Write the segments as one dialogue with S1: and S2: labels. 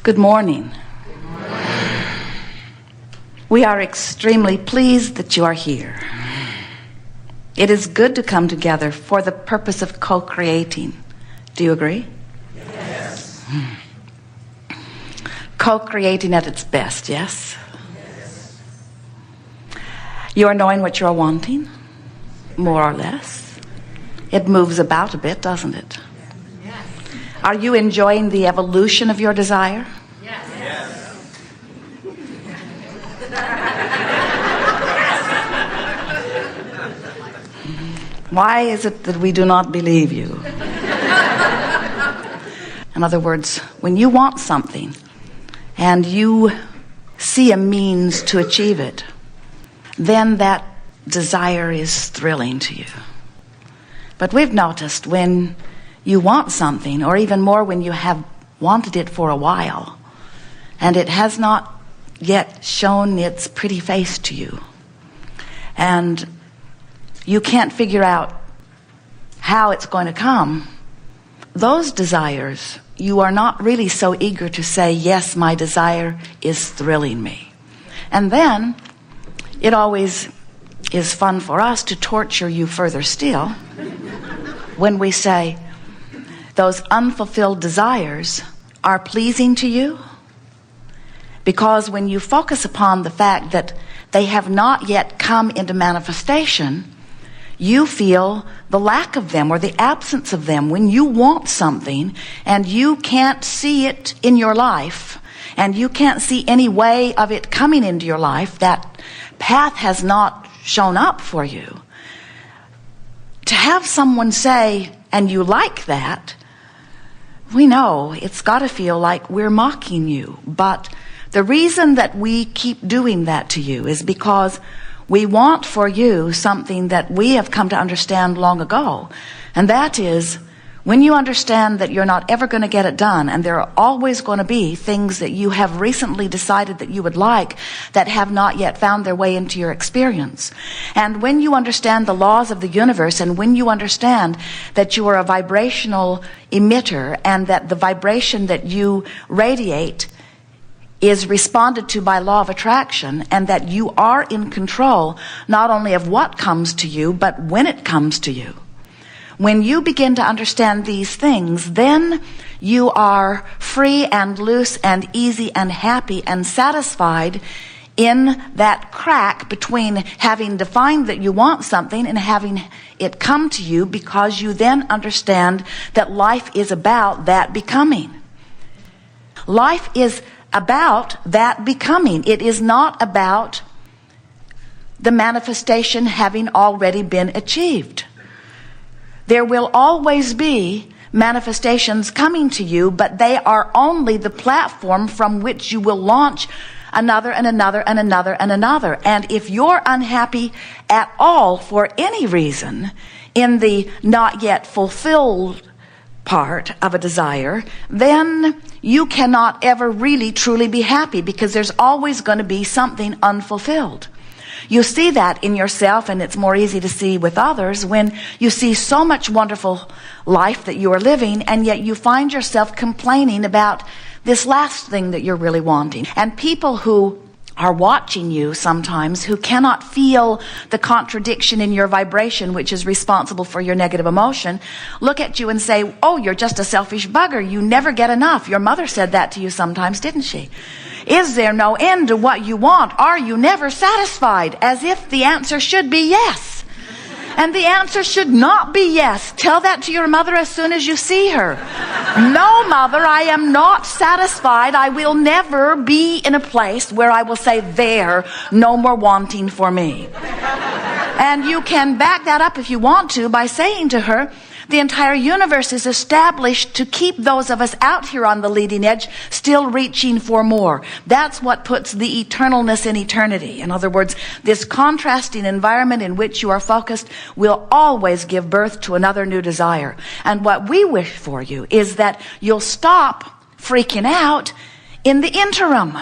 S1: Good morning. We are extremely pleased that you are here. It is good to come together for the purpose of co-creating. Do you agree?
S2: Yes.
S1: Co-creating at its best, yes?
S2: Yes.
S1: You are knowing what you're wanting, more or less. It moves about a bit, doesn't it?
S2: Yes.
S1: Are you enjoying the evolution of your desire?
S2: Yes. Yes.
S1: Why is it that we do not believe you? In other words, when you want something and you see a means to achieve it, then that desire is thrilling to you. But we've noticed when you want something, or even more when you have wanted it for a while, and it has not yet shown its pretty face to you, and you can't figure out how it's going to come, those desires, you are not really so eager to say, yes, my desire is thrilling me. And then it always is fun for us to torture you further still when we say, those unfulfilled desires are pleasing to you, because when you focus upon the fact that they have not yet come into manifestation, you feel the lack of them or the absence of them. When you want something and you can't see it in your life, and you can't see any way of it coming into your life, that path has not shown up for you. To have someone say, and you like that, we know it's got to feel like we're mocking you. But the reason that we keep doing that to you is because we want for you something that we have come to understand long ago. And that is, when you understand that you're not ever going to get it done, and there are always going to be things that you have recently decided that you would like that have not yet found their way into your experience. And when you understand the laws of the universe, and when you understand that you are a vibrational emitter, and that the vibration that you radiate is responded to by law of attraction, and that you are in control not only of what comes to you, but when it comes to you. When you begin to understand these things, then you are free and loose and easy and happy and satisfied in that crack between having defined that you want something and having it come to you, because you then understand that life is about that becoming. Life is about that becoming. It is not about the manifestation having already been achieved. There will always be manifestations coming to you, but they are only the platform from which you will launch another and another and another and another. And if you're unhappy at all for any reason in the not yet fulfilled part of a desire, then you cannot ever really truly be happy, because there's always going to be something unfulfilled. You see that in yourself, and it's more easy to see with others when you see so much wonderful life that you are living, and yet you find yourself complaining about this last thing that you're really wanting. And people who are watching you sometimes, who cannot feel the contradiction in your vibration, which is responsible for your negative emotion, look at you and say, oh, you're just a selfish bugger. You never get enough. Your mother said that to you sometimes, didn't she? Is there no end to what you want? Are you never satisfied? As if the answer should be yes. And the answer should not be yes. Tell that to your mother as soon as you see her. No, mother, I am not satisfied. I will never be in a place where I will say, there, no more wanting for me. And you can back that up if you want to by saying to her, the entire universe is established to keep those of us out here on the leading edge still reaching for more. That's what puts the eternalness in eternity. In other words, this contrasting environment in which you are focused will always give birth to another new desire. And what we wish for you is that you'll stop freaking out in the interim.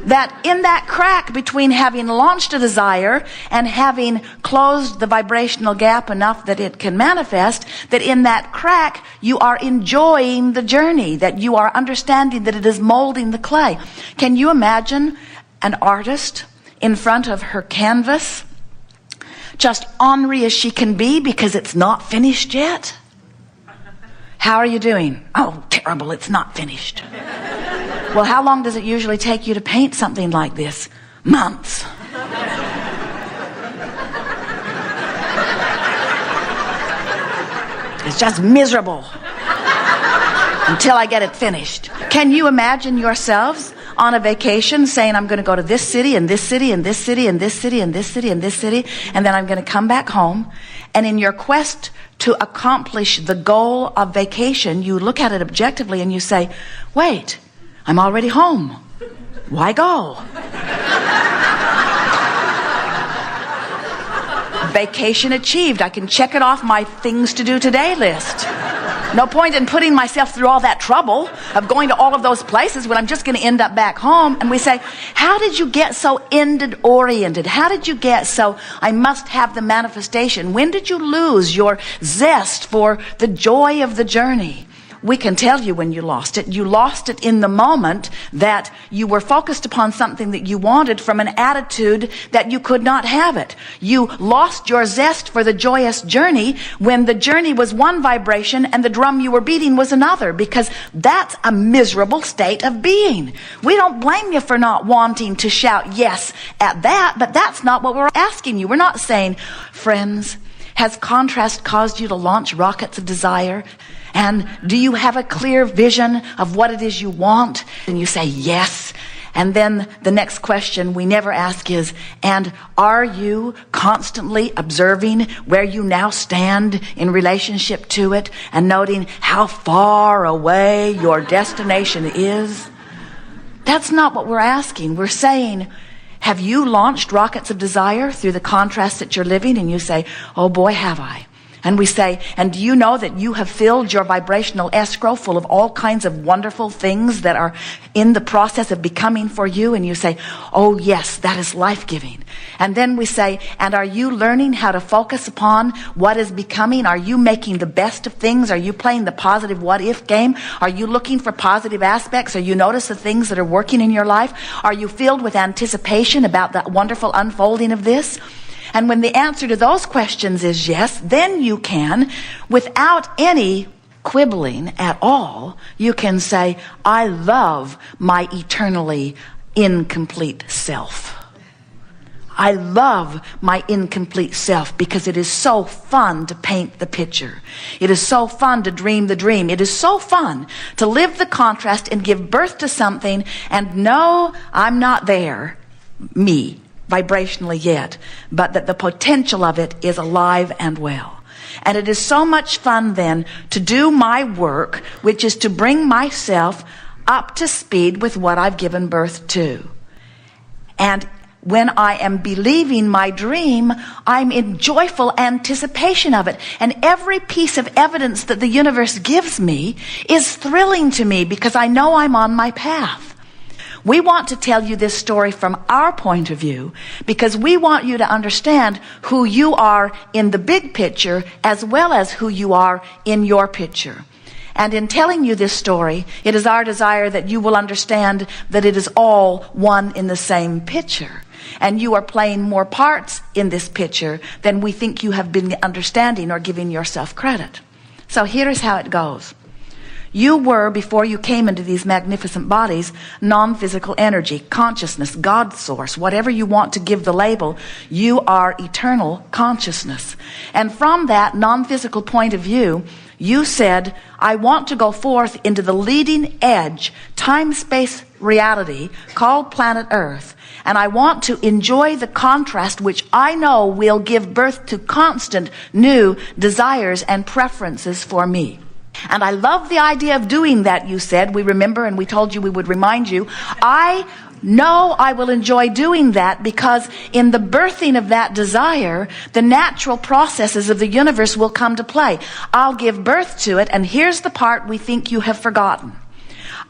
S1: That in that crack between having launched a desire and having closed the vibrational gap enough that it can manifest, that in that crack you are enjoying the journey, that you are understanding that it is molding the clay. Can you imagine an artist in front of her canvas, just ornery as she can be because it's not finished yet? How are you doing? Oh, terrible, it's not finished. Well, how long does it usually take you to paint something like this? Months. It's just miserable until I get it finished. Can you imagine yourselves on a vacation saying, I'm going to go to this city and this city and this city and this city and this city and this city, and then I'm going to come back home, and in your quest to accomplish the goal of vacation, you look at it objectively and you say, wait, I'm already home. Why go? Vacation achieved. I can check it off my things to do today list. No point in putting myself through all that trouble of going to all of those places when I'm just going to end up back home. And we say, how did you get so ended oriented? How did you get so I must have the manifestation? When did you lose your zest for the joy of the journey? We can tell you when you lost it. You lost it in the moment that you were focused upon something that you wanted from an attitude that you could not have it. You lost your zest for the joyous journey when the journey was one vibration and the drum you were beating was another, because that's a miserable state of being. We don't blame you for not wanting to shout yes at that, but that's not what we're asking you. We're not saying, friends, has contrast caused you to launch rockets of desire? And do you have a clear vision of what it is you want? And you say yes. And then the next question we never ask is, and are you constantly observing where you now stand in relationship to it and noting how far away your destination is? That's not what we're asking. We're saying, have you launched rockets of desire through the contrast that you're living? And you say, oh boy, have I. And we say, and do you know that you have filled your vibrational escrow full of all kinds of wonderful things that are in the process of becoming for you? And you say, oh yes, that is life-giving. And then we say, and are you learning how to focus upon what is becoming? Are you making the best of things? Are you playing the positive what-if game? Are you looking for positive aspects? Are you notice the things that are working in your life? Are you filled with anticipation about the wonderful unfolding of this? And when the answer to those questions is yes, then you can, without any quibbling at all, you can say, I love my eternally incomplete self. I love my incomplete self because it is so fun to paint the picture. It is so fun to dream the dream. It is so fun to live the contrast and give birth to something and know I'm not there, me, vibrationally yet, but that the potential of it is alive and well. And it is so much fun then to do my work, which is to bring myself up to speed with what I've given birth to. And when I am believing my dream, I'm in joyful anticipation of it. And every piece of evidence that the universe gives me is thrilling to me because I know I'm on my path. We want to tell you this story from our point of view because we want you to understand who you are in the big picture as well as who you are in your picture. And in telling you this story, it is our desire that you will understand that it is all one in the same picture. And you are playing more parts in this picture than we think you have been understanding or giving yourself credit. So here's how it goes. You were, before you came into these magnificent bodies, non-physical energy, consciousness, God source, whatever you want to give the label, you are eternal consciousness. And from that non-physical point of view, you said, I want to go forth into the leading edge, time-space reality called planet Earth. And I want to enjoy the contrast which I know will give birth to constant new desires and preferences for me. And I love the idea of doing that, you said. We remember, and we told you we would remind you. I know I will enjoy doing that because in the birthing of that desire, the natural processes of the universe will come to play. I'll give birth to it, and here's the part we think you have forgotten.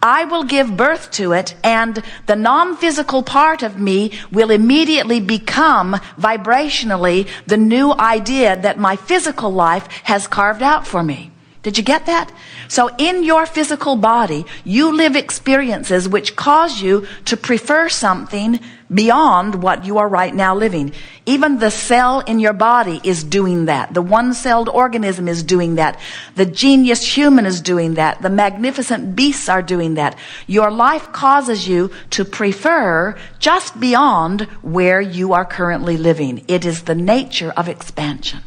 S1: I will give birth to it, and the non-physical part of me will immediately become vibrationally the new idea that my physical life has carved out for me. Did you get that? So in your physical body, you live experiences which cause you to prefer something beyond what you are right now living. Even the cell in your body is doing that. The one-celled organism is doing that. The genius human is doing that. The magnificent beasts are doing that. Your life causes you to prefer just beyond where you are currently living. It is the nature of expansion.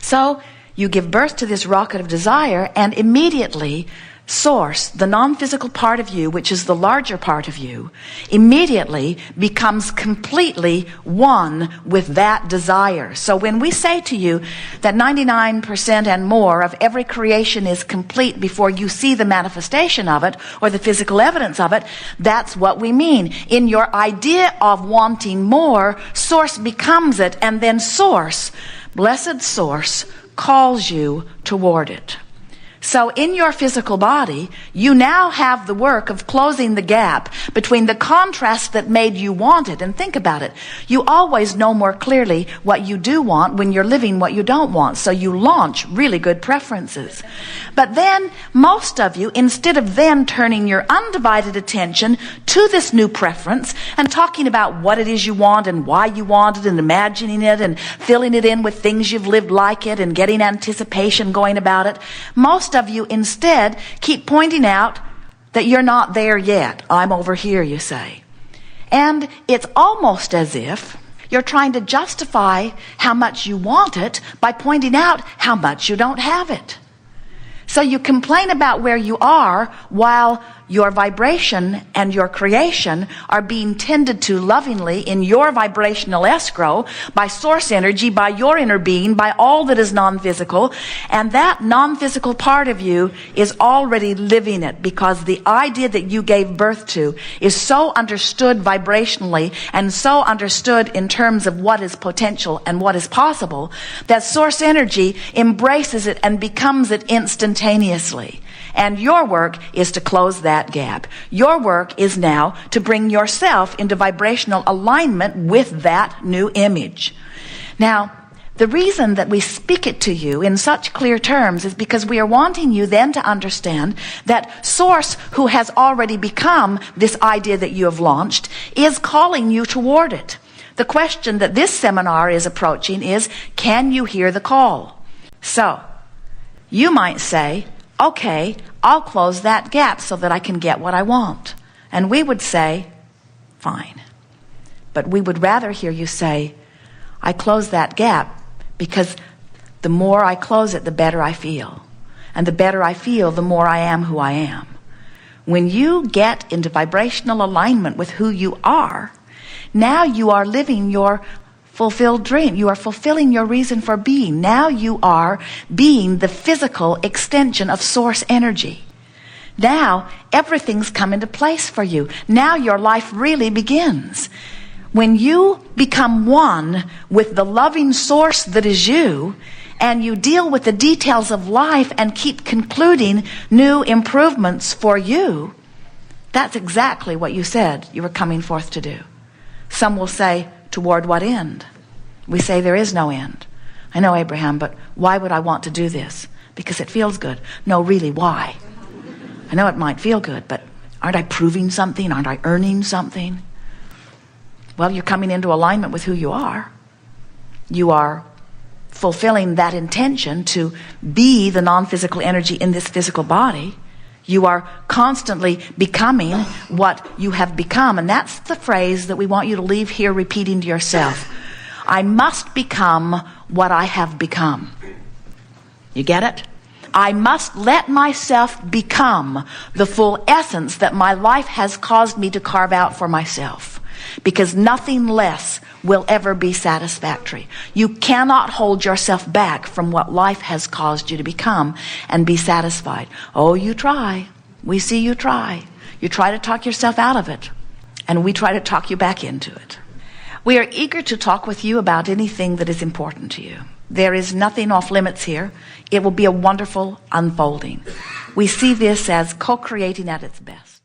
S1: So you give birth to this rocket of desire, and immediately Source, the non-physical part of you, which is the larger part of you, immediately becomes completely one with that desire. So when we say to you that 99% and more of every creation is complete before you see the manifestation of it or the physical evidence of it, that's what we mean. In your idea of wanting more, Source becomes it, and then Source, blessed Source, calls you toward it. So in your physical body, you now have the work of closing the gap between the contrast that made you want it. And think about it. You always know more clearly what you do want when you're living what you don't want. So you launch really good preferences. But then most of you, instead of then turning your undivided attention to this new preference and talking about what it is you want and why you want it and imagining it and filling it in with things you've lived like it and getting anticipation going about it, most of you instead keep pointing out that you're not there yet. I'm over here, you say. And it's almost as if you're trying to justify how much you want it by pointing out how much you don't have it. So you complain about where you are while your vibration and your creation are being tended to lovingly in your vibrational escrow by source energy, by your inner being, by all that is non-physical. And that non-physical part of you is already living it, because the idea that you gave birth to is so understood vibrationally and so understood in terms of what is potential and what is possible that source energy embraces it and becomes it instantaneously. And your work is to close that gap. Your work is now to bring yourself into vibrational alignment with that new image. Now, the reason that we speak it to you in such clear terms is because we are wanting you then to understand that Source, who has already become this idea that you have launched, is calling you toward it. The question that this seminar is approaching is, can you hear the call? So, you might say, okay, I'll close that gap so that I can get what I want. And we would say, fine. But we would rather hear you say, I close that gap because the more I close it, the better I feel. And the better I feel, the more I am who I am. When you get into vibrational alignment with who you are, now you are living your fulfilled dream. You are fulfilling your reason for being. Now you are being the physical extension of source energy. Now everything's come into place for you. Now your life really begins. When you become one with the loving source that is you, and you deal with the details of life and keep concluding new improvements for you, that's exactly what you said you were coming forth to do. Some will say, toward what end? We say there is no end. I know, Abraham, but why would I want to do this? Because it feels good. No, really, why? I know it might feel good, but aren't I proving something? Aren't I earning something? Well, you're coming into alignment with who you are. You are fulfilling that intention to be the non-physical energy in this physical body. You are constantly becoming what you have become. And that's the phrase that we want you to leave here repeating to yourself. I must become what I have become. You get it? I must let myself become the full essence that my life has caused me to carve out for myself. Because nothing less will ever be satisfactory. You cannot hold yourself back from what life has caused you to become and be satisfied. Oh, you try. We see you try. You try to talk yourself out of it. And we try to talk you back into it. We are eager to talk with you about anything that is important to you. There is nothing off limits here. It will be a wonderful unfolding. We see this as co-creating at its best.